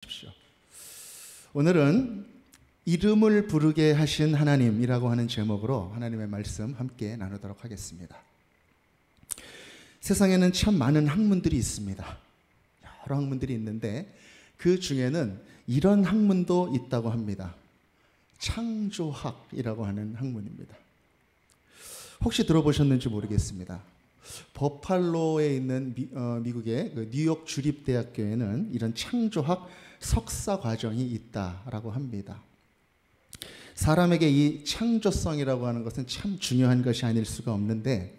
주십시오. 오늘은 이름을 부르게 하신 하나님이라고 하는 제목으로 하나님의 말씀 함께 나누도록 하겠습니다. 세상에는 참 많은 학문들이 있습니다. 여러 학문들이 있는데 그 중에는 이런 학문도 있다고 합니다. 창조학이라고 하는 학문입니다. 혹시 들어보셨는지 모르겠습니다. 버팔로에 있는 미국의 뉴욕 주립대학교에는 이런 창조학 석사 과정이 있다라고 합니다. 사람에게 이 창조성이라고 하는 것은 참 중요한 것이 아닐 수가 없는데,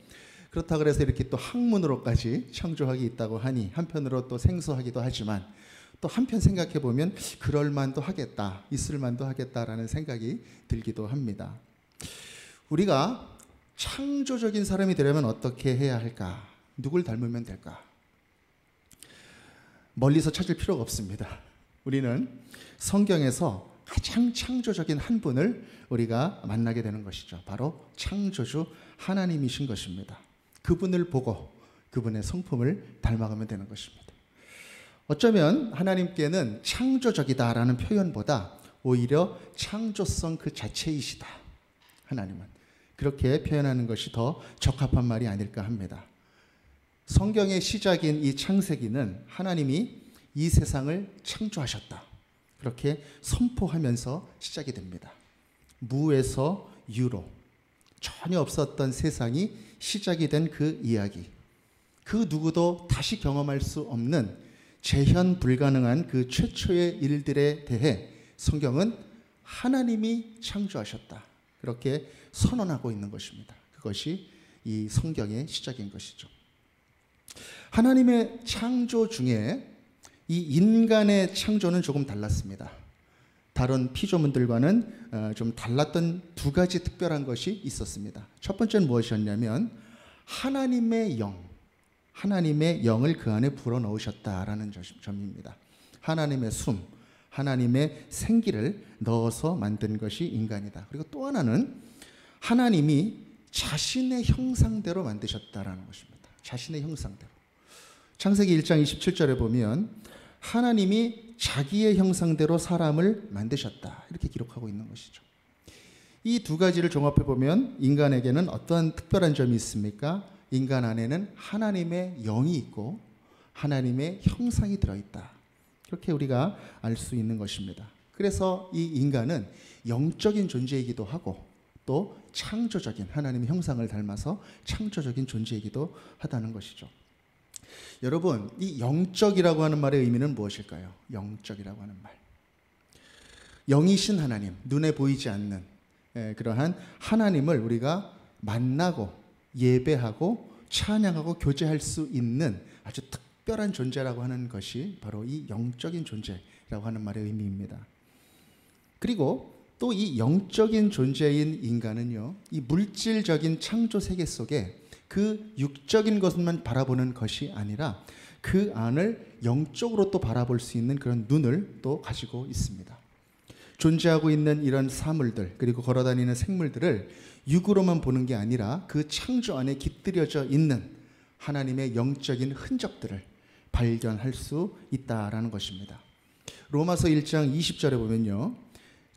그렇다고 해서 이렇게 또 학문으로까지 창조학이 있다고 하니 한편으로 또 생소하기도 하지만, 또 한편 생각해 보면 그럴 만도 하겠다, 있을 만도 하겠다라는 생각이 들기도 합니다. 우리가 창조적인 사람이 되려면 어떻게 해야 할까? 누굴 닮으면 될까? 멀리서 찾을 필요가 없습니다. 우리는 성경에서 가장 창조적인 한 분을 우리가 만나게 되는 것이죠. 바로 창조주 하나님이신 것입니다. 그분을 보고 그분의 성품을 닮아가면 되는 것입니다. 어쩌면 하나님께는 창조적이다라는 표현보다 오히려 창조성 그 자체이시다. 하나님은 그렇게 표현하는 것이 더 적합한 말이 아닐까 합니다. 성경의 시작인 이 창세기는 하나님이 이 세상을 창조하셨다, 그렇게 선포하면서 시작이 됩니다. 무에서 유로, 전혀 없었던 세상이 시작이 된 그 이야기, 그 누구도 다시 경험할 수 없는 재현 불가능한 그 최초의 일들에 대해 성경은 하나님이 창조하셨다, 그렇게 선언하고 있는 것입니다. 그것이 이 성경의 시작인 것이죠. 하나님의 창조 중에 이 인간의 창조는 조금 달랐습니다. 다른 피조물들과는 좀 달랐던 두 가지 특별한 것이 있었습니다. 첫 번째는 무엇이었냐면 하나님의 영을 그 안에 불어넣으셨다라는 점입니다. 하나님의 숨, 하나님의 생기를 넣어서 만든 것이 인간이다. 그리고 또 하나는 하나님이 자신의 형상대로 만드셨다라는 것입니다. 자신의 형상대로. 창세기 1장 27절에 보면 하나님이 자기의 형상대로 사람을 만드셨다, 이렇게 기록하고 있는 것이죠. 이 두 가지를 종합해 보면 인간에게는 어떤 특별한 점이 있습니까? 인간 안에는 하나님의 영이 있고 하나님의 형상이 들어있다, 그렇게 우리가 알 수 있는 것입니다. 그래서 이 인간은 영적인 존재이기도 하고 또 창조적인 하나님의 형상을 닮아서 창조적인 존재이기도 하다는 것이죠. 여러분, 이 영적이라고 하는 말의 의미는 무엇일까요? 영적이라고 하는 말, 영이신 하나님, 눈에 보이지 않는 그러한 하나님을 우리가 만나고 예배하고 찬양하고 교제할 수 있는 아주 특별한 존재라고 하는 것이 바로 이 영적인 존재라고 하는 말의 의미입니다. 그리고 또 이 영적인 존재인 인간은요, 이 물질적인 창조 세계 속에 그 육적인 것만 바라보는 것이 아니라 그 안을 영적으로 또 바라볼 수 있는 그런 눈을 또 가지고 있습니다. 존재하고 있는 이런 사물들, 그리고 걸어다니는 생물들을 육으로만 보는 게 아니라 그 창조 안에 깃들여져 있는 하나님의 영적인 흔적들을 발견할 수 있다라는 것입니다. 로마서 1장 20절에 보면요,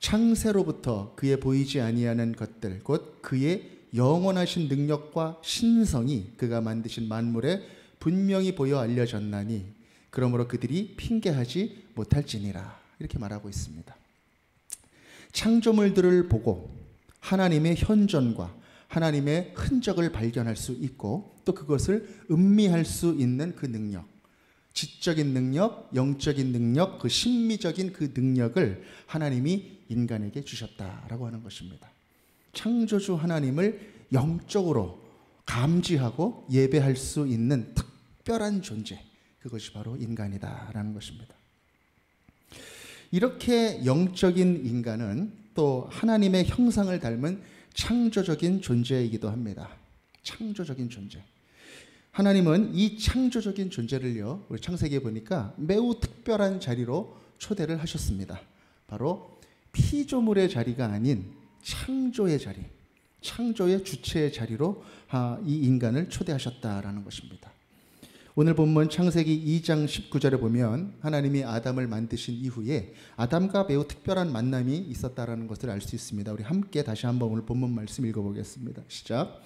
창세로부터 그의 보이지 아니하는 것들, 곧 그의 영원하신 능력과 신성이 그가 만드신 만물에 분명히 보여 알려졌나니 그러므로 그들이 핑계하지 못할지니라, 이렇게 말하고 있습니다. 창조물들을 보고 하나님의 현존과 하나님의 흔적을 발견할 수 있고 또 그것을 음미할 수 있는 그 능력, 지적인 능력, 영적인 능력, 그 심미적인 그 능력을 하나님이 인간에게 주셨다라고 하는 것입니다. 창조주 하나님을 영적으로 감지하고 예배할 수 있는 특별한 존재, 그것이 바로 인간이다라는 것입니다. 이렇게 영적인 인간은 또 하나님의 형상을 닮은 창조적인 존재이기도 합니다. 창조적인 존재. 하나님은 이 창조적인 존재를요, 우리 창세기에 보니까 매우 특별한 자리로 초대를 하셨습니다. 바로 피조물의 자리가 아닌 창조의 자리, 창조의 주체의 자리로 이 인간을 초대하셨다라는 것입니다. 오늘 본문 창세기 2장 19절에 보면 하나님이 아담을 만드신 이후에 아담과 매우 특별한 만남이 있었다라는 것을 알 수 있습니다. 우리 함께 다시 한번 오늘 본문 말씀 읽어보겠습니다. 시작.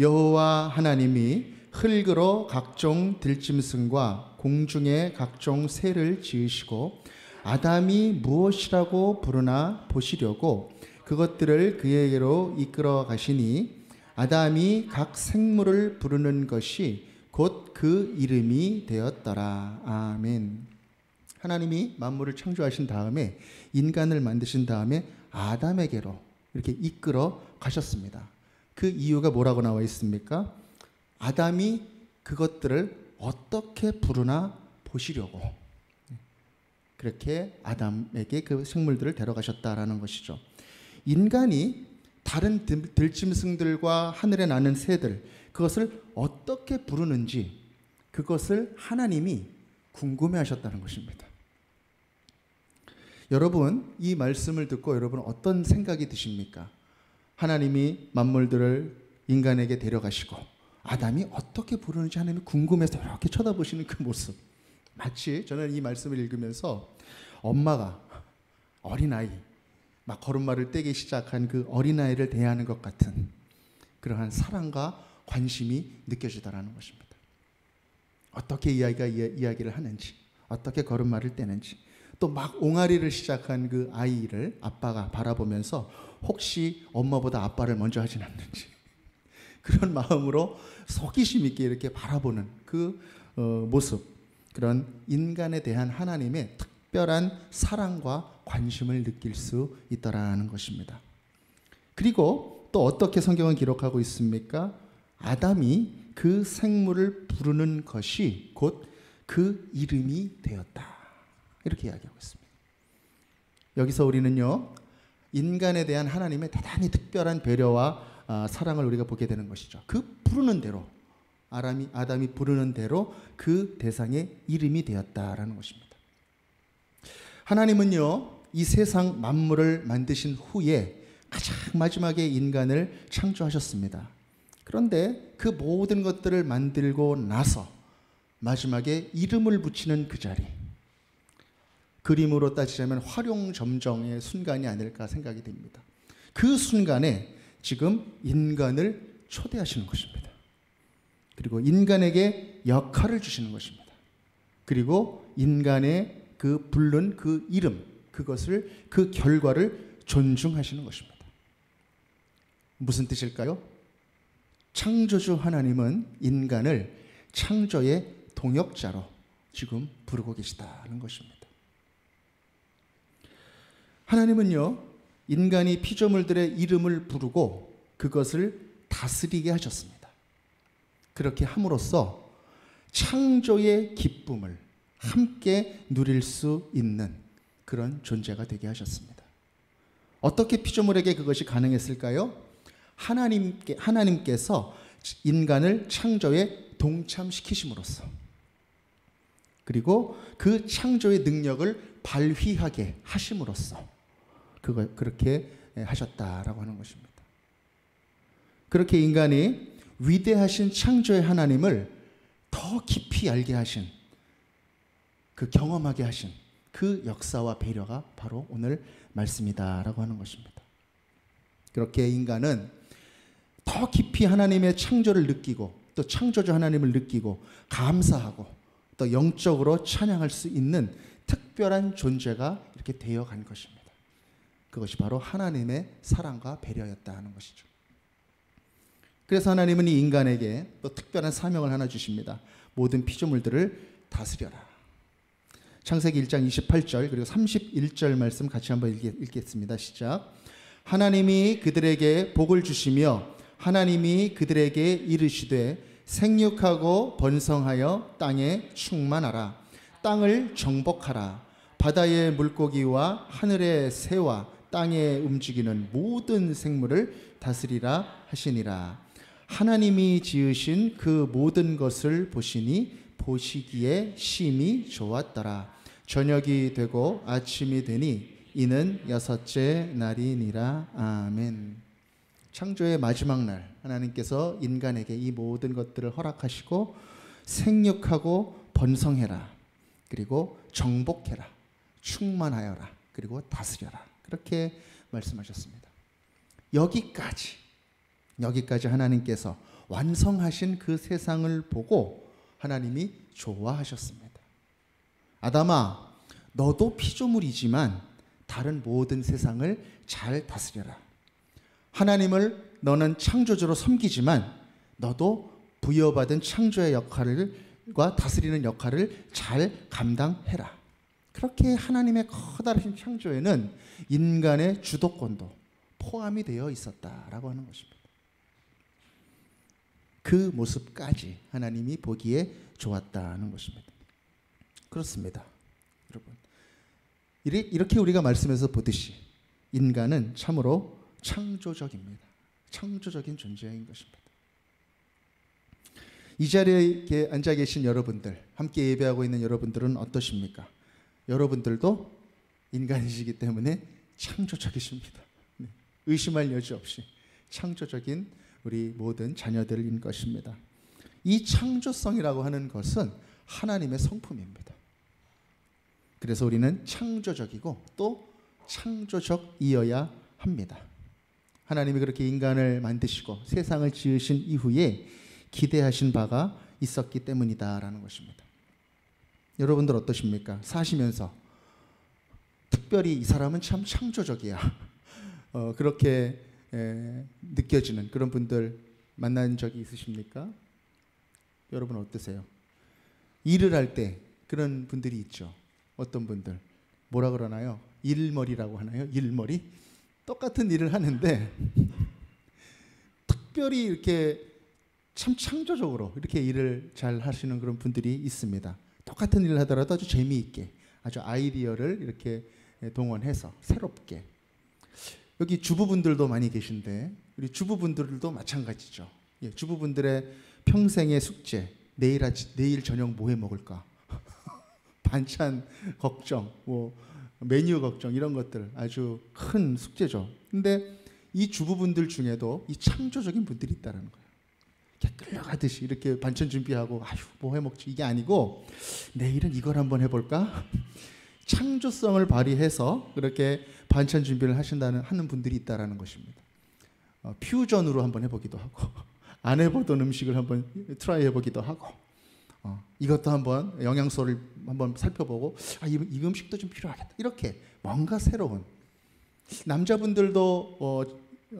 여호와 하나님이 흙으로 각종 들짐승과 공중의 각종 새를 지으시고 아담이 무엇이라고 부르나 보시려고 그것들을 그에게로 이끌어 가시니 아담이 각 생물을 부르는 것이 곧 그 이름이 되었더라. 아멘. 하나님이 만물을 창조하신 다음에 인간을 만드신 다음에 아담에게로 이렇게 이끌어 가셨습니다. 그 이유가 뭐라고 나와 있습니까? 아담이 그것들을 어떻게 부르나 보시려고 그렇게 아담에게 그 생물들을 데려가셨다라는 것이죠. 인간이 다른 들짐승들과 하늘에 나는 새들, 그것을 어떻게 부르는지 그것을 하나님이 궁금해하셨다는 것입니다. 여러분, 이 말씀을 듣고 여러분 어떤 생각이 드십니까? 하나님이 만물들을 인간에게 데려가시고 아담이 어떻게 부르는지 하나님이 궁금해서 이렇게 쳐다보시는 그 모습, 마치 저는 이 말씀을 읽으면서 엄마가 어린아이 막 걸음마를 떼기 시작한 그 어린아이를 대하는 것 같은 그러한 사랑과 관심이 느껴지더라는 것입니다. 어떻게 이야기를 하는지, 어떻게 걸음마를 떼는지, 또 막 옹알이를 시작한 그 아이를 아빠가 바라보면서 혹시 엄마보다 아빠를 먼저 하진 않는지 그런 마음으로 호기심 있게 이렇게 바라보는 그 모습, 그런 인간에 대한 하나님의 특별한 사랑과 관심을 느낄 수 있더라는 것입니다. 그리고 또 어떻게 성경은 기록하고 있습니까? 아담이 그 생물을 부르는 것이 곧 그 이름이 되었다. 이렇게 이야기하고 있습니다. 여기서 우리는요, 인간에 대한 하나님의 대단히 특별한 배려와 사랑을 우리가 보게 되는 것이죠. 그 부르는 대로, 아담이 부르는 대로 그 대상의 이름이 되었다라는 것입니다. 하나님은요, 이 세상 만물을 만드신 후에 가장 마지막에 인간을 창조하셨습니다. 그런데 그 모든 것들을 만들고 나서 마지막에 이름을 붙이는 그 자리, 그림으로 따지자면 활용점정의 순간이 아닐까 생각이 됩니다. 그 순간에 지금 인간을 초대하시는 것입니다. 그리고 인간에게 역할을 주시는 것입니다. 그리고 인간의 그 부른 그 이름, 그것을, 그 결과를 존중하시는 것입니다. 무슨 뜻일까요? 창조주 하나님은 인간을 창조의 동역자로 지금 부르고 계시다는 것입니다. 하나님은요, 인간이 피조물들의 이름을 부르고 그것을 다스리게 하셨습니다. 그렇게 함으로써 창조의 기쁨을 함께 누릴 수 있는 그런 존재가 되게 하셨습니다. 어떻게 피조물에게 그것이 가능했을까요? 하나님께서 인간을 창조에 동참시키심으로써, 그리고 그 창조의 능력을 발휘하게 하심으로써 그렇게 하셨다라고 하는 것입니다. 그렇게 인간이 위대하신 창조의 하나님을 더 깊이 알게 하신, 그 경험하게 하신 그 역사와 배려가 바로 오늘 말씀이다라고 하는 것입니다. 그렇게 인간은 더 깊이 하나님의 창조를 느끼고 또 창조주 하나님을 느끼고 감사하고 또 영적으로 찬양할 수 있는 특별한 존재가 이렇게 되어간 것입니다. 그것이 바로 하나님의 사랑과 배려였다 하는 것이죠. 그래서 하나님은 이 인간에게 또 특별한 사명을 하나 주십니다. 모든 피조물들을 다스려라. 창세기 1장 28절 그리고 31절 말씀 같이 한번 읽겠습니다. 시작. 하나님이 그들에게 복을 주시며 하나님이 그들에게 이르시되 생육하고 번성하여 땅에 충만하라. 땅을 정복하라. 바다의 물고기와 하늘의 새와 땅에 움직이는 모든 생물을 다스리라 하시니라. 하나님이 지으신 그 모든 것을 보시니 보시기에 심히 좋았더라. 저녁이 되고 아침이 되니 이는 여섯째 날이니라. 아멘. 창조의 마지막 날 하나님께서 인간에게 이 모든 것들을 허락하시고 생육하고 번성해라. 그리고 정복해라. 충만하여라. 그리고 다스려라. 그렇게 말씀하셨습니다. 여기까지 하나님께서 완성하신 그 세상을 보고 하나님이 좋아하셨습니다. 아담아, 너도 피조물이지만 다른 모든 세상을 잘 다스려라. 하나님을 너는 창조주로 섬기지만 너도 부여받은 창조의 역할과 다스리는 역할을 잘 감당해라. 그렇게 하나님의 커다란 창조에는 인간의 주도권도 포함이 되어 있었다라고 하는 것입니다. 그 모습까지 하나님이 보기에 좋았다는 것입니다. 그렇습니다. 여러분, 이렇게 우리가 말씀에서 보듯이 인간은 참으로 창조적입니다. 창조적인 존재인 것입니다. 이 자리에 앉아 계신 여러분들, 함께 예배하고 있는 여러분들은 어떠십니까? 여러분들도 인간이시기 때문에 창조적이십니다. 의심할 여지 없이 창조적인 우리 모든 자녀들인 것입니다. 이 창조성이라고 하는 것은 하나님의 성품입니다. 그래서 우리는 창조적이고 또 창조적이어야 합니다. 하나님이 그렇게 인간을 만드시고 세상을 지으신 이후에 기대하신 바가 있었기 때문이다라는 것입니다. 여러분들 어떠십니까? 사시면서 특별히 이 사람은 참 창조적이야. 그렇게 느껴지는 그런 분들 만난 적이 있으십니까? 여러분 어떠세요? 일을 할 때 그런 분들이 있죠. 어떤 분들 뭐라 그러나요? 일머리라고 하나요? 일머리? 똑같은 일을 하는데 특별히 이렇게 참 창조적으로 이렇게 일을 잘 하시는 그런 분들이 있습니다. 똑같은 일을 하더라도 아주 재미있게, 아주 아이디어를 이렇게 동원해서 새롭게. 여기 주부분들도 많이 계신데 우리 주부분들도 마찬가지죠. 예, 주부분들의 평생의 숙제, 내일 저녁 뭐 해 먹을까? 반찬 걱정, 뭐 메뉴 걱정 이런 것들 아주 큰 숙제죠. 근데 이 주부분들 중에도 이 창조적인 분들이 있다는 거예요. 이렇게 끌려가듯이 이렇게 반찬 준비하고 아유 뭐 해 먹지 이게 아니고 내일은 이걸 한번 해볼까? 창조성을 발휘해서 그렇게 반찬 준비를 하는 분들이 있다라는 것입니다. 퓨전으로 한번 해보기도 하고 안 해보던 음식을 한번 트라이 해보기도 하고 이것도 한번 영양소를 한번 살펴보고 이 음식도 좀 필요하겠다. 이렇게 뭔가 새로운 남자분들도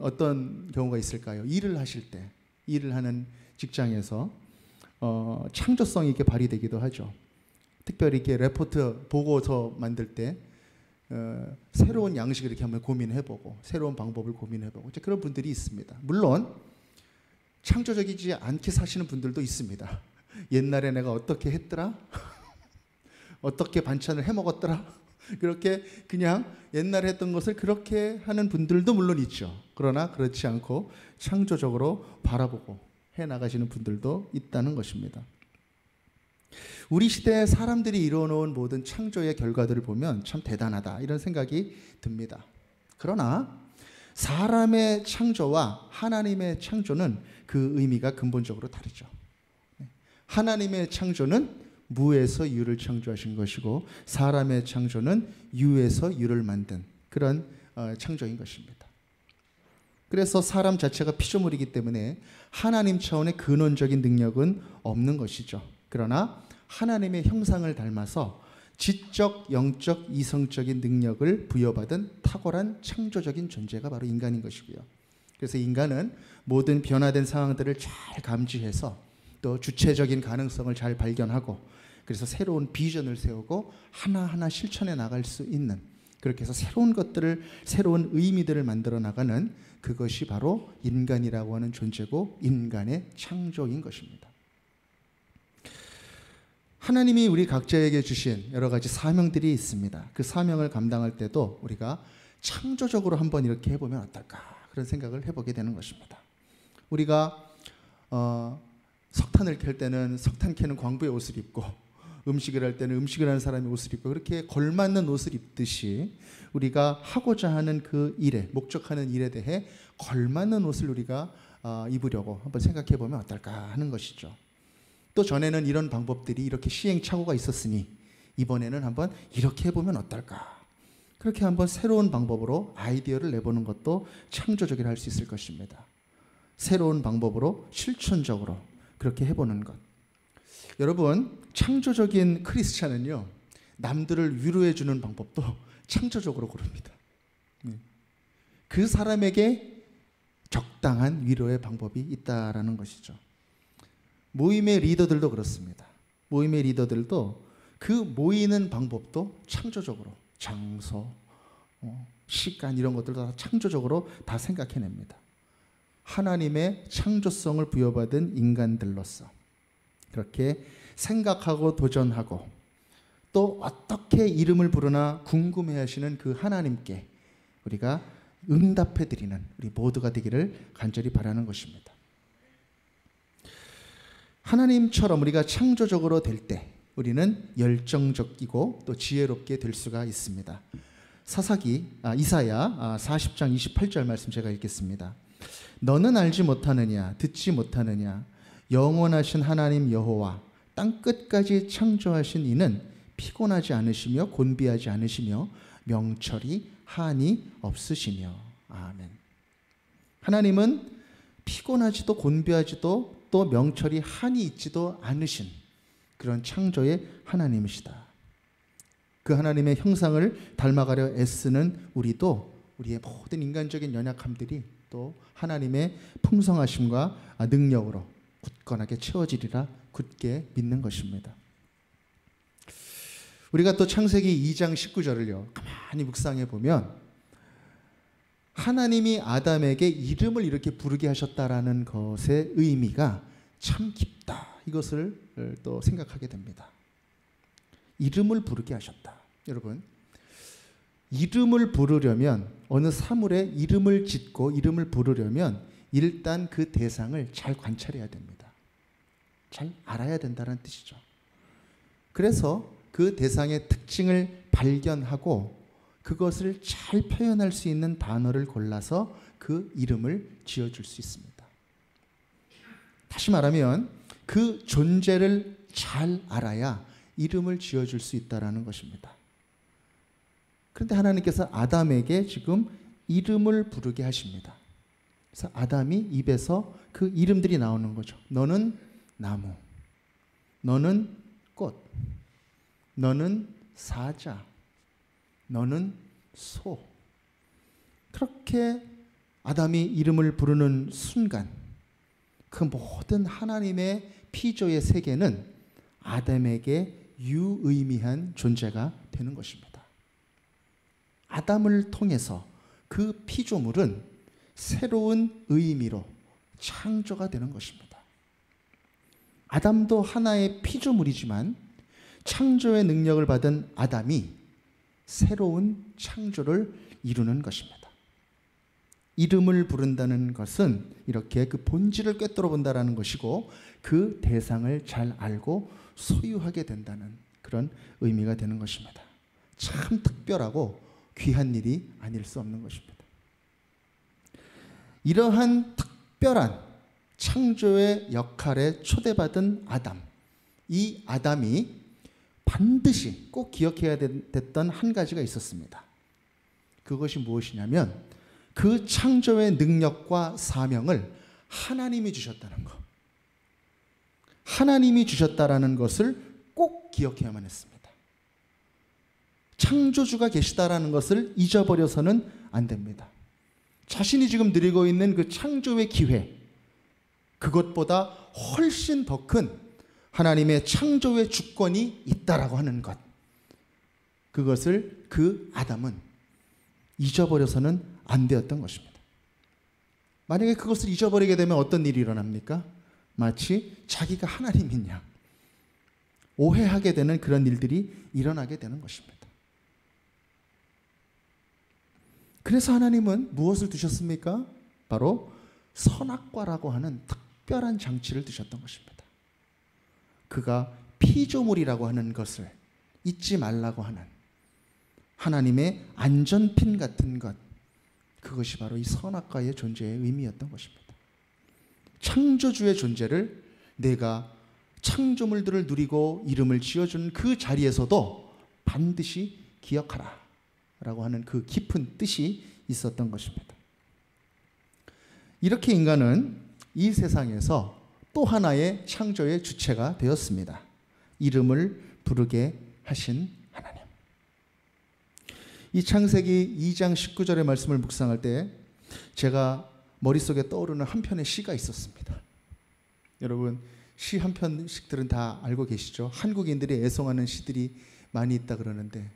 어떤 경우가 있을까요? 일을 하실 때 일을 하는 직장에서 창조성이 이렇게 발휘되기도 하죠. 특별히 이렇게 레포트 보고서 만들 때 새로운 양식을 이렇게 한번 고민해보고 새로운 방법을 고민해보고 이제 그런 분들이 있습니다. 물론 창조적이지 않게 사시는 분들도 있습니다. 옛날에 내가 어떻게 했더라? 어떻게 반찬을 해 먹었더라? 그렇게 그냥 옛날에 했던 것을 그렇게 하는 분들도 물론 있죠. 그러나 그렇지 않고 창조적으로 바라보고 해 나가시는 분들도 있다는 것입니다. 우리 시대의 사람들이 이루어놓은 모든 창조의 결과들을 보면 참 대단하다 이런 생각이 듭니다. 그러나 사람의 창조와 하나님의 창조는 그 의미가 근본적으로 다르죠. 하나님의 창조는 무에서 유를 창조하신 것이고 사람의 창조는 유에서 유를 만든 그런 창조인 것입니다. 그래서 사람 자체가 피조물이기 때문에 하나님 차원의 근원적인 능력은 없는 것이죠. 그러나 하나님의 형상을 닮아서 지적, 영적, 이성적인 능력을 부여받은 탁월한 창조적인 존재가 바로 인간인 것이고요. 그래서 인간은 모든 변화된 상황들을 잘 감지해서 또 주체적인 가능성을 잘 발견하고 그래서 새로운 비전을 세우고 하나하나 실천해 나갈 수 있는 그렇게 해서 새로운 것들을 새로운 의미들을 만들어 나가는 그것이 바로 인간이라고 하는 존재고 인간의 창조인 것입니다. 하나님이 우리 각자에게 주신 여러 가지 사명들이 있습니다. 그 사명을 감당할 때도 우리가 창조적으로 한번 이렇게 해보면 어떨까 그런 생각을 해보게 되는 것입니다. 우리가 석탄을 켤 때는 석탄 캐는 광부의 옷을 입고 음식을 할 때는 음식을 하는 사람의 옷을 입고 그렇게 걸맞는 옷을 입듯이 우리가 하고자 하는 그 일에 목적하는 일에 대해 걸맞는 옷을 우리가 입으려고 한번 생각해 보면 어떨까 하는 것이죠. 또 전에는 이런 방법들이 이렇게 시행착오가 있었으니 이번에는 한번 이렇게 해보면 어떨까? 그렇게 한번 새로운 방법으로 아이디어를 내보는 것도 창조적이라 할 수 있을 것입니다. 새로운 방법으로 실천적으로 그렇게 해보는 것. 여러분, 창조적인 크리스찬은요, 남들을 위로해주는 방법도 창조적으로 고릅니다. 그 사람에게 적당한 위로의 방법이 있다라는 것이죠. 모임의 리더들도 그렇습니다. 모임의 리더들도 그 모이는 방법도 창조적으로 장소, 시간 이런 것들도 다 창조적으로 다 생각해냅니다. 하나님의 창조성을 부여받은 인간들로서 그렇게 생각하고 도전하고 또 어떻게 이름을 부르나 궁금해하시는 그 하나님께 우리가 응답해드리는 우리 모두가 되기를 간절히 바라는 것입니다. 하나님처럼 우리가 창조적으로 될 때 우리는 열정적이고 또 지혜롭게 될 수가 있습니다. 이사야 40장 28절 말씀 제가 읽겠습니다. 너는 알지 못하느냐 듣지 못하느냐 영원하신 하나님 여호와 땅 끝까지 창조하신 이는 피곤하지 않으시며 곤비하지 않으시며 명철이 한이 없으시며. 아멘. 하나님은 피곤하지도 곤비하지도 또 명철이 한이 있지도 않으신 그런 창조의 하나님이시다. 그 하나님의 형상을 닮아가려 애쓰는 우리도 우리의 모든 인간적인 연약함들이 또 하나님의 풍성하심과 능력으로 굳건하게 채워지리라 굳게 믿는 것입니다. 우리가 또 창세기 2장 19절을요 가만히 묵상해 보면 하나님이 아담에게 이름을 이렇게 부르게 하셨다라는 것의 의미가 참 깊다. 이것을 또 생각하게 됩니다. 이름을 부르게 하셨다. 여러분, 이름을 부르려면 어느 사물에 이름을 짓고 이름을 부르려면 일단 그 대상을 잘 관찰해야 됩니다. 잘 알아야 된다는 뜻이죠. 그래서 그 대상의 특징을 발견하고 그것을 잘 표현할 수 있는 단어를 골라서 그 이름을 지어줄 수 있습니다. 다시 말하면 그 존재를 잘 알아야 이름을 지어줄 수 있다는 것입니다. 그런데 하나님께서 아담에게 지금 이름을 부르게 하십니다. 그래서 아담이 입에서 그 이름들이 나오는 거죠. 너는 나무, 너는 꽃, 너는 사자, 너는 소. 그렇게 아담이 이름을 부르는 순간 그 모든 하나님의 피조의 세계는 아담에게 유의미한 존재가 되는 것입니다. 아담을 통해서 그 피조물은 새로운 의미로 창조가 되는 것입니다. 아담도 하나의 피조물이지만 창조의 능력을 받은 아담이 새로운 창조를 이루는 것입니다. 이름을 부른다는 것은 이렇게 그 본질을 꿰뚫어 본다는 것이고 그 대상을 잘 알고 소유하게 된다는 그런 의미가 되는 것입니다. 참 특별하고 귀한 일이 아닐 수 없는 것입니다. 이러한 특별한 창조의 역할에 초대받은 아담, 이 아담이 반드시 꼭 기억해야 됐던 한 가지가 있었습니다. 그것이 무엇이냐면 그 창조의 능력과 사명을 하나님이 주셨다는 것. 하나님이 주셨다라는 것을 꼭 기억해야만 했습니다. 창조주가 계시다라는 것을 잊어버려서는 안 됩니다. 자신이 지금 누리고 있는 그 창조의 기회, 그것보다 훨씬 더 큰 하나님의 창조의 주권이 있다라고 하는 것, 그것을 그 아담은 잊어버려서는 안 되었던 것입니다. 만약에 그것을 잊어버리게 되면 어떤 일이 일어납니까? 마치 자기가 하나님인 양 오해하게 되는 그런 일들이 일어나게 되는 것입니다. 그래서 하나님은 무엇을 두셨습니까? 바로 선악과라고 하는 특별한 장치를 두셨던 것입니다. 그가 피조물이라고 하는 것을 잊지 말라고 하는 하나님의 안전핀 같은 것, 그것이 바로 이 선악과의 존재의 의미였던 것입니다. 창조주의 존재를 내가 창조물들을 누리고 이름을 지어준 그 자리에서도 반드시 기억하라 라고 하는 그 깊은 뜻이 있었던 것입니다. 이렇게 인간은 이 세상에서 또 하나의 창조의 주체가 되었습니다. 이름을 부르게 하신 하나님. 이 창세기 2장 19절의 말씀을 묵상할 때 제가 머릿속에 떠오르는 한 편의 시가 있었습니다. 여러분, 시 한 편씩들은 다 알고 계시죠? 한국인들이 애송하는 시들이 많이 있다 그러는데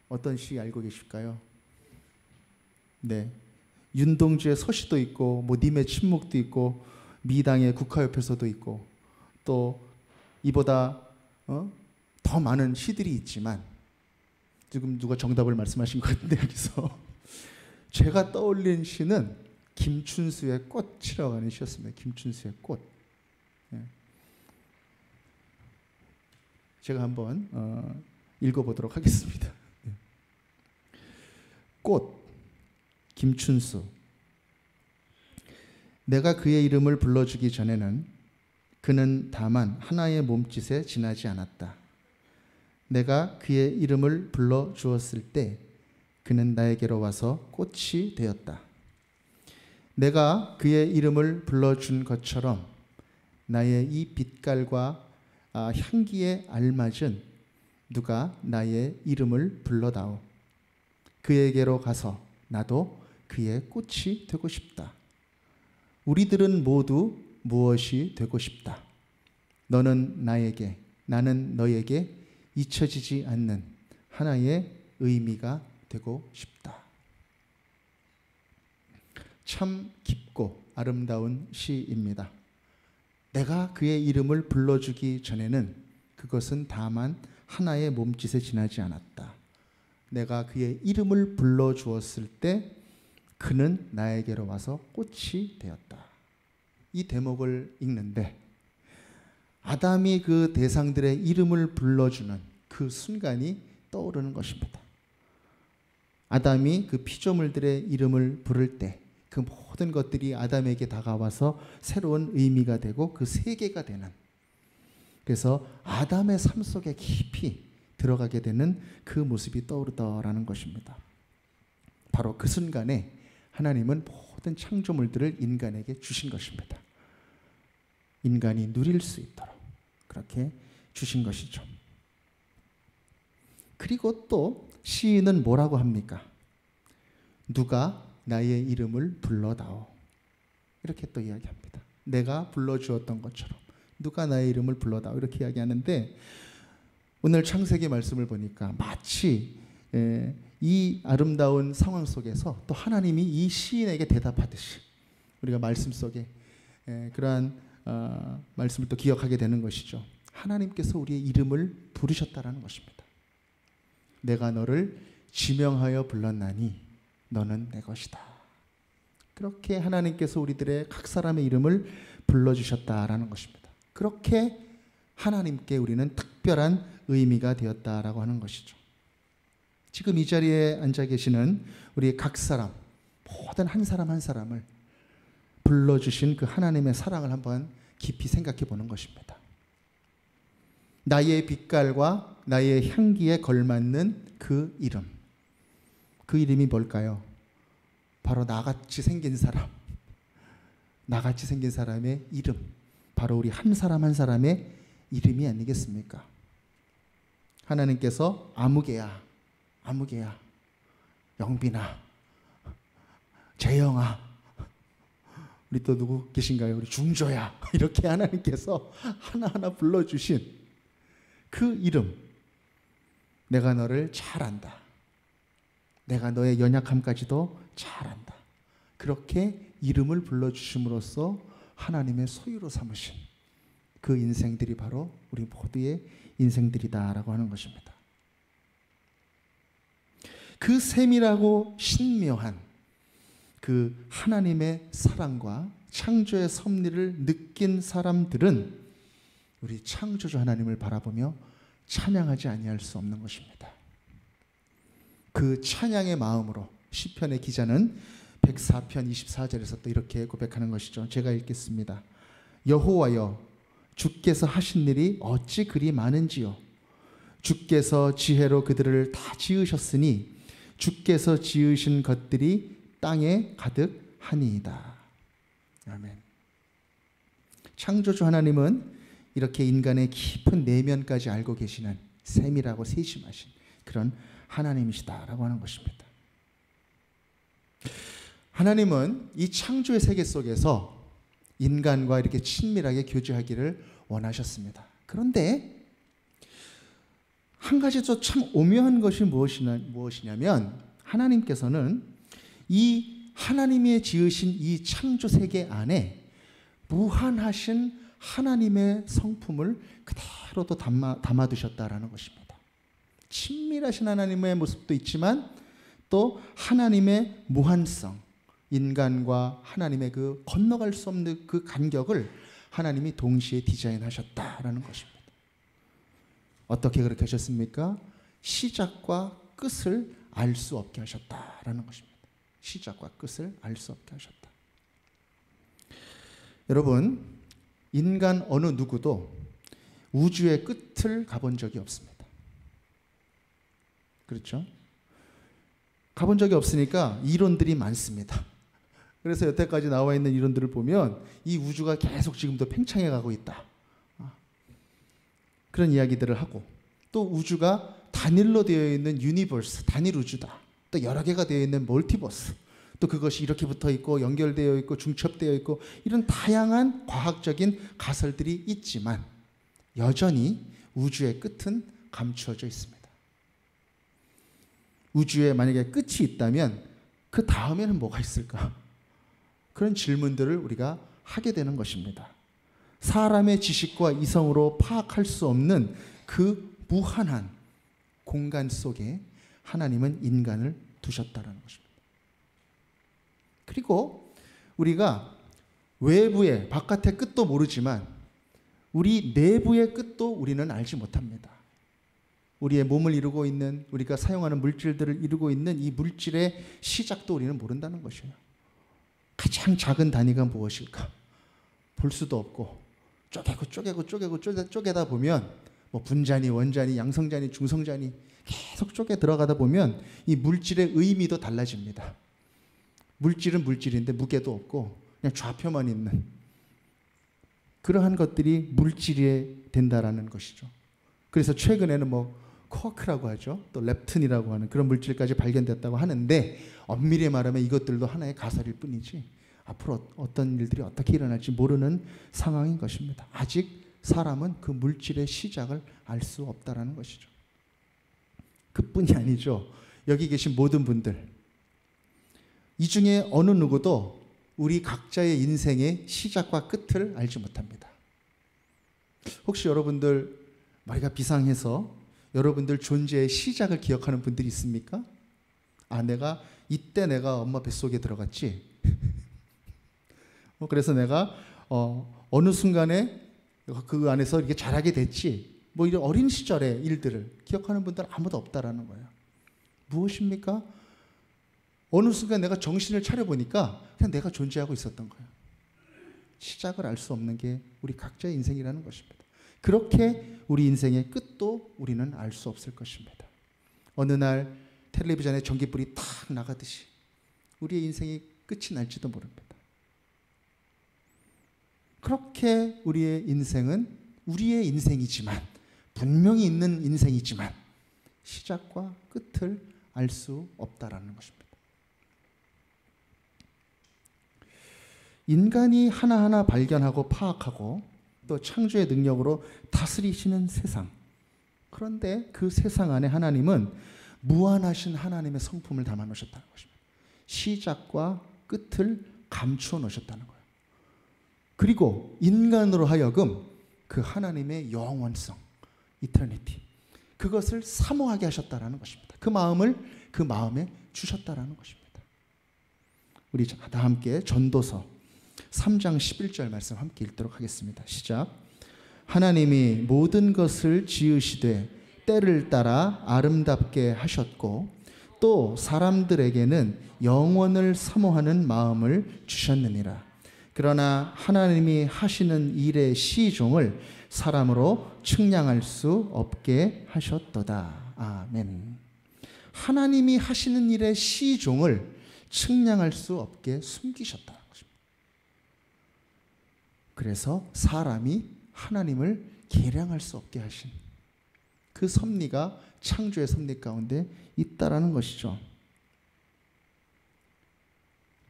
어떤 시 알고 계실까요? 네, 윤동주의 서시도 있고 뭐 님의 침묵도 있고 미당의 국화협회서도 있고 또 이보다 더 많은 시들이 있지만 지금 누가 정답을 말씀하신 것 같은데 여기서 제가 떠올린 시는 김춘수의 꽃이라고 하는 시였습니다. 김춘수의 꽃. 예. 제가 한번 읽어보도록 하겠습니다. 꽃, 김춘수. 내가 그의 이름을 불러주기 전에는 그는 다만 하나의 몸짓에 지나지 않았다. 내가 그의 이름을 불러주었을 때 그는 나에게로 와서 꽃이 되었다. 내가 그의 이름을 불러준 것처럼 나의 이 빛깔과 향기에 알맞은 누가 나의 이름을 불러다오. 그에게로 가서 나도 그의 꽃이 되고 싶다. 우리들은 모두 무엇이 되고 싶다. 너는 나에게, 나는 너에게 잊혀지지 않는 하나의 의미가 되고 싶다. 참 깊고 아름다운 시입니다. 내가 그의 이름을 불러주기 전에는 그것은 다만 하나의 몸짓에 지나지 않았다. 내가 그의 이름을 불러주었을 때 그는 나에게로 와서 꽃이 되었다. 이 대목을 읽는데 아담이 그 대상들의 이름을 불러주는 그 순간이 떠오르는 것입니다. 아담이 그 피조물들의 이름을 부를 때 그 모든 것들이 아담에게 다가와서 새로운 의미가 되고 그 세계가 되는, 그래서 아담의 삶 속에 깊이 들어가게 되는 그 모습이 떠오르더라는 것입니다. 바로 그 순간에 하나님은 모든 창조물들을 인간에게 주신 것입니다. 인간이 누릴 수 있도록 그렇게 주신 것이죠. 그리고 또 시인은 뭐라고 합니까? 누가 나의 이름을 불러다오. 이렇게 또 이야기합니다. 내가 불러주었던 것처럼 누가 나의 이름을 불러다오. 이렇게 이야기하는데 오늘 창세기 말씀을 보니까 마치 이 아름다운 상황 속에서 또 하나님이 이 시인에게 대답하듯이 우리가 말씀 속에 그러한 말씀을 또 기억하게 되는 것이죠. 하나님께서 우리의 이름을 부르셨다라는 것입니다. 내가 너를 지명하여 불렀나니 너는 내 것이다. 그렇게 하나님께서 우리들의 각 사람의 이름을 불러주셨다라는 것입니다. 그렇게 하나님께 우리는 특별한 의미가 되었다라고 하는 것이죠. 지금 이 자리에 앉아 계시는 우리 각 사람, 모든 한 사람 한 사람을 불러주신 그 하나님의 사랑을 한번 깊이 생각해 보는 것입니다. 나의 빛깔과 나의 향기에 걸맞는 그 이름. 그 이름이 뭘까요? 바로 나같이 생긴 사람. 나같이 생긴 사람의 이름. 바로 우리 한 사람 한 사람의 이름이 아니겠습니까? 하나님께서 아무개야, 아무개야, 영빈아, 재영아, 우리 또 누구 계신가요? 우리 중조야. 이렇게 하나님께서 하나하나 불러주신 그 이름. 내가 너를 잘 안다. 내가 너의 연약함까지도 잘 안다. 그렇게 이름을 불러주심으로써 하나님의 소유로 삼으신 그 인생들이 바로 우리 모두의 인생들이다라고 하는 것입니다. 그 세밀하고 신묘한 그 하나님의 사랑과 창조의 섭리를 느낀 사람들은 우리 창조주 하나님을 바라보며 찬양하지 아니할 수 없는 것입니다. 그 찬양의 마음으로 시편의 기자는 104편 24절에서 또 이렇게 고백하는 것이죠. 제가 읽겠습니다. 여호와여, 주께서 하신 일이 어찌 그리 많은지요. 주께서 지혜로 그들을 다 지으셨으니 주께서 지으신 것들이 땅에 가득하니이다. 아멘. 창조주 하나님은 이렇게 인간의 깊은 내면까지 알고 계시는 세밀하고 세심하신 그런 하나님이시다라고 하는 것입니다. 하나님은 이 창조의 세계 속에서 인간과 이렇게 친밀하게 교제하기를 원하셨습니다. 그런데 한 가지 또 참 오묘한 것이 무엇이냐면 하나님께서는 이 하나님이 지으신 이 창조 세계 안에 무한하신 하나님의 성품을 그대로 또 담아두셨다라는 것입니다. 친밀하신 하나님의 모습도 있지만 또 하나님의 무한성, 인간과 하나님의 그 건너갈 수 없는 그 간격을 하나님이 동시에 디자인하셨다라는 것입니다. 어떻게 그렇게 하셨습니까? 시작과 끝을 알 수 없게 하셨다라는 것입니다. 시작과 끝을 알 수 없게 하셨다. 여러분, 인간 어느 누구도 우주의 끝을 가본 적이 없습니다. 그렇죠? 가본 적이 없으니까 이론들이 많습니다. 그래서 여태까지 나와 있는 이론들을 보면 이 우주가 계속 지금도 팽창해 가고 있다. 그런 이야기들을 하고, 또 우주가 단일로 되어 있는 유니버스, 단일 우주다. 또 여러 개가 되어 있는 멀티버스, 또 그것이 이렇게 붙어 있고 연결되어 있고 중첩되어 있고 이런 다양한 과학적인 가설들이 있지만 여전히 우주의 끝은 감추어져 있습니다. 우주에 만약에 끝이 있다면 그 다음에는 뭐가 있을까? 그런 질문들을 우리가 하게 되는 것입니다. 사람의 지식과 이성으로 파악할 수 없는 그 무한한 공간 속에 하나님은 인간을 두셨다는 것입니다. 그리고 우리가 외부의 바깥의 끝도 모르지만 우리 내부의 끝도 우리는 알지 못합니다. 우리의 몸을 이루고 있는, 우리가 사용하는 물질들을 이루고 있는 이 물질의 시작도 우리는 모른다는 것이에요. 가장 작은 단위가 무엇일까? 볼 수도 없고 쪼개다 보면 뭐 분자니 원자니 양성자니 중성자니 계속 쪼개 들어가다 보면 이 물질의 의미도 달라집니다. 물질은 물질인데 무게도 없고 그냥 좌표만 있는 그러한 것들이 물질이 된다라는 것이죠. 그래서 최근에는 뭐 쿼크라고 하죠. 또 렙틴이라고 하는 그런 물질까지 발견됐다고 하는데 엄밀히 말하면 이것들도 하나의 가설일 뿐이지 앞으로 어떤 일들이 어떻게 일어날지 모르는 상황인 것입니다. 아직 사람은 그 물질의 시작을 알 수 없다라는 것이죠. 그뿐이 아니죠. 여기 계신 모든 분들, 이 중에 어느 누구도 우리 각자의 인생의 시작과 끝을 알지 못합니다. 혹시 여러분들 머리가 비상해서 여러분들 존재의 시작을 기억하는 분들이 있습니까? 이때 내가 엄마 뱃속에 들어갔지. 그래서 내가 어느 순간에 그 안에서 이렇게 자라게 됐지. 뭐 이런 어린 시절의 일들을 기억하는 분들 아무도 없다라는 거예요. 무엇입니까? 어느 순간 내가 정신을 차려보니까 그냥 내가 존재하고 있었던 거예요. 시작을 알 수 없는 게 우리 각자의 인생이라는 것입니다. 그렇게 우리 인생의 끝도 우리는 알 수 없을 것입니다. 어느 날 텔레비전에 전기불이 탁 나가듯이 우리의 인생의 끝이 날지도 모릅니다. 그렇게 우리의 인생은 우리의 인생이지만 분명히 있는 인생이지만 시작과 끝을 알 수 없다라는 것입니다. 인간이 하나하나 발견하고 파악하고 또 창조의 능력으로 다스리시는 세상. 그런데 그 세상 안에 하나님은 무한하신 하나님의 성품을 담아 놓으셨다는 것입니다. 시작과 끝을 감추어 놓으셨다는 거예요. 그리고 인간으로 하여금 그 하나님의 영원성, 이터니티, 그것을 사모하게 하셨다라는 것입니다. 그 마음에 주셨다라는 것입니다. 우리 다 함께 전도서 3장 11절 말씀 함께 읽도록 하겠습니다. 시작. 하나님이 모든 것을 지으시되 때를 따라 아름답게 하셨고 또 사람들에게는 영원을 사모하는 마음을 주셨느니라. 그러나 하나님이 하시는 일의 시종을 사람으로 측량할 수 없게 하셨도다. 아멘. 하나님이 하시는 일의 시종을 측량할 수 없게 숨기셨다는 것입니다. 그래서 사람이 하나님을 계량할 수 없게 하신 그 섭리가 창조의 섭리 가운데 있다라는 것이죠.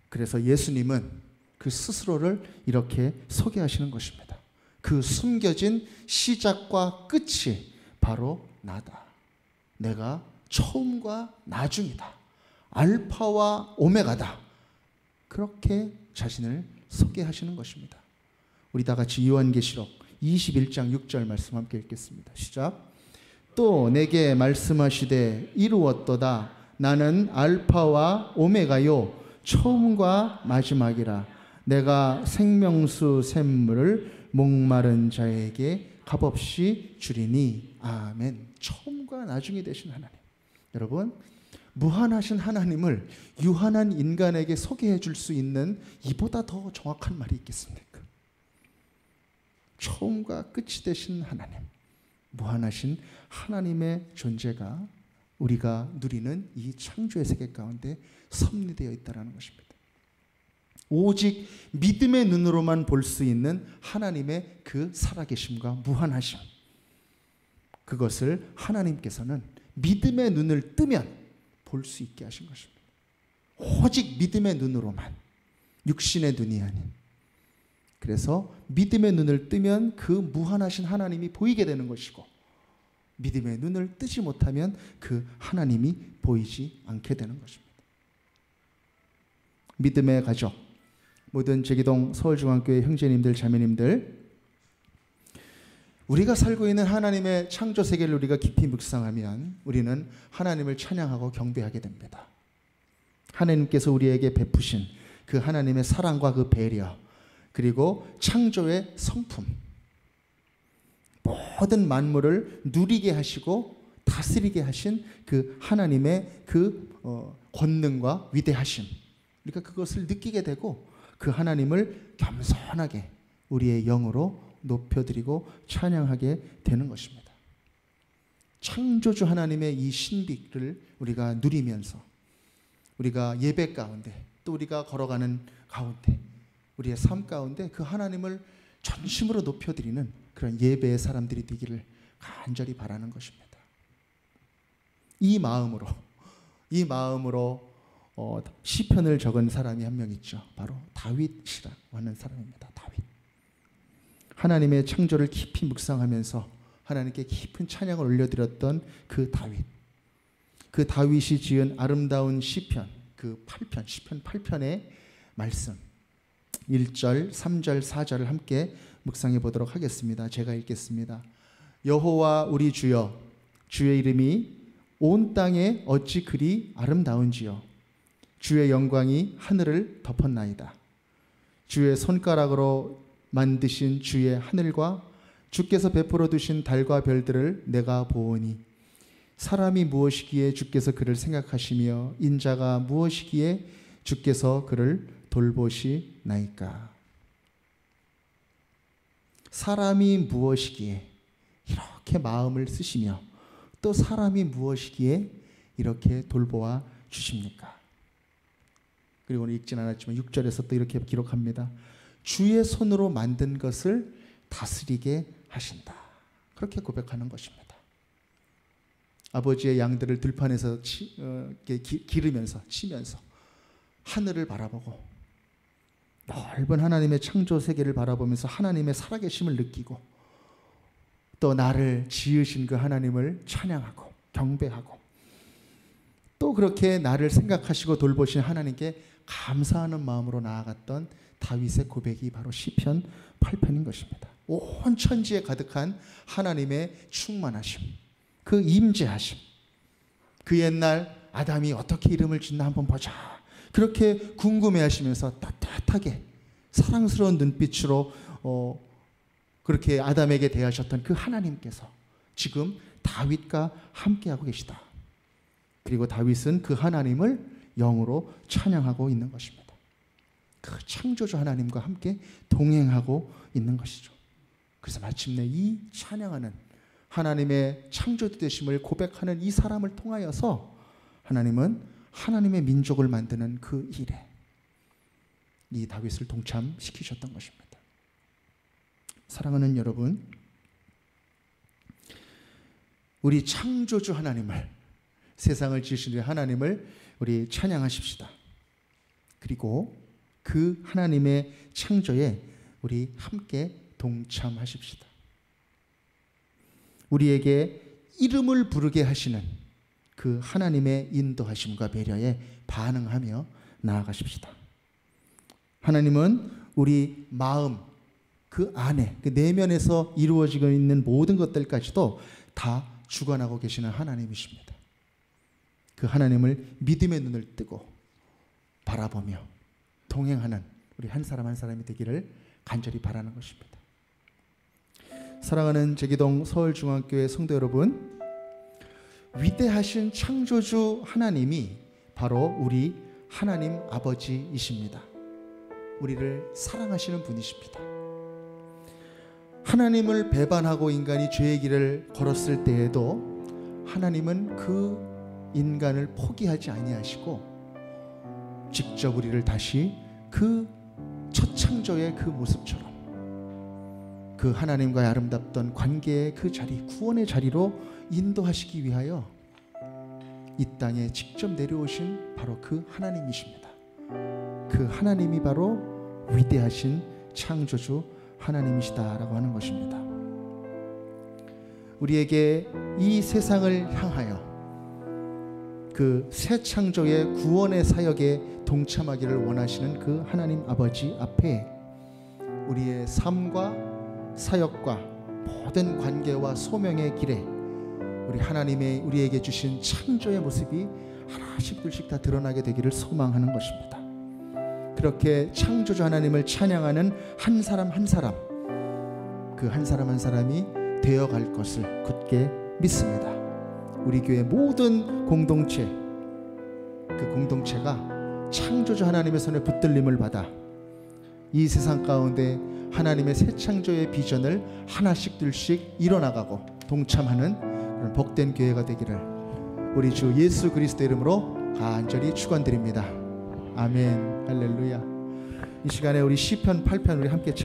그래서 예수님은 그 스스로를 이렇게 소개하시는 것입니다. 그 숨겨진 시작과 끝이 바로 나다. 내가 처음과 나중이다. 알파와 오메가다. 그렇게 자신을 소개하시는 것입니다. 우리 다 같이 요한계시록 21장 6절 말씀 함께 읽겠습니다. 시작. 또 내게 말씀하시되 이루었도다. 나는 알파와 오메가요 처음과 마지막이라. 내가 생명수 샘물을 목마른 자에게 값없이 주리니. 아멘. 처음과 나중이 되신 하나님. 여러분, 무한하신 하나님을 유한한 인간에게 소개해 줄 수 있는 이보다 더 정확한 말이 있겠습니까? 처음과 끝이 되신 하나님, 무한하신 하나님의 존재가 우리가 누리는 이 창조의 세계 가운데 섭리되어 있다는 것입니다. 오직 믿음의 눈으로만 볼 수 있는 하나님의 그 살아계심과 무한하심, 그것을 하나님께서는 믿음의 눈을 뜨면 볼 수 있게 하신 것입니다. 오직 믿음의 눈으로만, 육신의 눈이 아닌. 그래서 믿음의 눈을 뜨면 그 무한하신 하나님이 보이게 되는 것이고, 믿음의 눈을 뜨지 못하면 그 하나님이 보이지 않게 되는 것입니다. 믿음의 가족, 모든 제기동 서울중앙교회 형제님들, 자매님들, 우리가 살고 있는 하나님의 창조 세계를 우리가 깊이 묵상하면 우리는 하나님을 찬양하고 경배하게 됩니다. 하나님께서 우리에게 베푸신 그 하나님의 사랑과 그 배려, 그리고 창조의 성품, 모든 만물을 누리게 하시고 다스리게 하신 그 하나님의 그 권능과 위대하심, 우리가 그것을 느끼게 되고 그 하나님을 겸손하게 우리의 영으로 높여드리고 찬양하게 되는 것입니다. 창조주 하나님의 이 신비를 우리가 누리면서 우리가 예배 가운데, 또 우리가 걸어가는 가운데, 우리의 삶 가운데 그 하나님을 전심으로 높여드리는 그런 예배의 사람들이 되기를 간절히 바라는 것입니다. 이 마음으로 시편을 적은 사람이 한 명 있죠. 바로 다윗이라고 하는 사람입니다. 다윗. 하나님의 창조를 깊이 묵상하면서 하나님께 깊은 찬양을 올려드렸던 그 다윗. 그 다윗이 지은 아름다운 시편, 그 8편, 시편 8편의 말씀 1절, 3절, 4절을 함께 묵상해 보도록 하겠습니다. 제가 읽겠습니다. 여호와 우리 주여, 주의 이름이 온 땅에 어찌 그리 아름다운지요. 주의 영광이 하늘을 덮었나이다. 주의 손가락으로 만드신 주의 하늘과 주께서 베풀어 두신 달과 별들을 내가 보오니, 사람이 무엇이기에 주께서 그를 생각하시며 인자가 무엇이기에 주께서 그를 돌보시나이까. 사람이 무엇이기에 이렇게 마음을 쓰시며 또 사람이 무엇이기에 이렇게 돌보아 주십니까? 그리고 오늘 읽진 않았지만 6절에서 또 이렇게 기록합니다. 주의 손으로 만든 것을 다스리게 하신다. 그렇게 고백하는 것입니다. 아버지의 양들을 들판에서 기르면서 치면서 하늘을 바라보고 넓은 하나님의 창조 세계를 바라보면서 하나님의 살아계심을 느끼고 또 나를 지으신 그 하나님을 찬양하고 경배하고 또 그렇게 나를 생각하시고 돌보신 하나님께 감사하는 마음으로 나아갔던 다윗의 고백이 바로 시편 8편인 것입니다. 온 천지에 가득한 하나님의 충만하심, 그 임재하심, 그 옛날 아담이 어떻게 이름을 짓나 한번 보자, 그렇게 궁금해하시면서 따뜻하게 사랑스러운 눈빛으로 그렇게 아담에게 대하셨던 그 하나님께서 지금 다윗과 함께하고 계시다. 그리고 다윗은 그 하나님을 영으로 찬양하고 있는 것입니다. 그 창조주 하나님과 함께 동행하고 있는 것이죠. 그래서 마침내 이 찬양하는 하나님의 창조주 되심을 고백하는 이 사람을 통하여서 하나님은 하나님의 민족을 만드는 그 일에 이 다윗을 동참시키셨던 것입니다. 사랑하는 여러분, 우리 창조주 하나님을, 세상을 지으신 하나님을 우리 찬양하십시다. 그리고 그 하나님의 창조에 우리 함께 동참하십시다. 우리에게 이름을 부르게 하시는 그 하나님의 인도하심과 배려에 반응하며 나아가십시다. 하나님은 우리 마음, 그 안에, 그 내면에서 이루어지고 있는 모든 것들까지도 다 주관하고 계시는 하나님이십니다. 그 하나님을 믿음의 눈을 뜨고 바라보며 동행하는 우리 한 사람 한 사람이 되기를 간절히 바라는 것입니다. 사랑하는 제기동 서울중앙교회 성도 여러분, 위대하신 창조주 하나님이 바로 우리 하나님 아버지이십니다. 우리를 사랑하시는 분이십니다. 하나님을 배반하고 인간이 죄의 길을 걸었을 때에도 하나님은 그 인간을 포기하지 아니하시고 직접 우리를 다시 그 첫 창조의 그 모습처럼 그 하나님과의 아름답던 관계의 그 자리, 구원의 자리로 인도하시기 위하여 이 땅에 직접 내려오신 바로 그 하나님이십니다. 그 하나님이 바로 위대하신 창조주 하나님이시다라고 하는 것입니다. 우리에게 이 세상을 향하여 그 새 창조의 구원의 사역에 동참하기를 원하시는 그 하나님 아버지 앞에 우리의 삶과 사역과 모든 관계와 소명의 길에 우리 하나님의 우리에게 주신 창조의 모습이 하나씩 둘씩 다 드러나게 되기를 소망하는 것입니다. 그렇게 창조주 하나님을 찬양하는 한 사람 한 사람, 그 한 사람 한 사람이 되어갈 것을 굳게 믿습니다. 우리 교회 모든 공동체, 그 공동체가 창조주 하나님의 손에 붙들림을 받아 이 세상 가운데 하나님의 새 창조의 비전을 하나씩 둘씩 이뤄나가고 동참하는 그런 복된 교회가 되기를 우리 주 예수 그리스도 이름으로 간절히 축원드립니다. 아멘. 할렐루야. 이 시간에 우리 시편 8편 우리 함께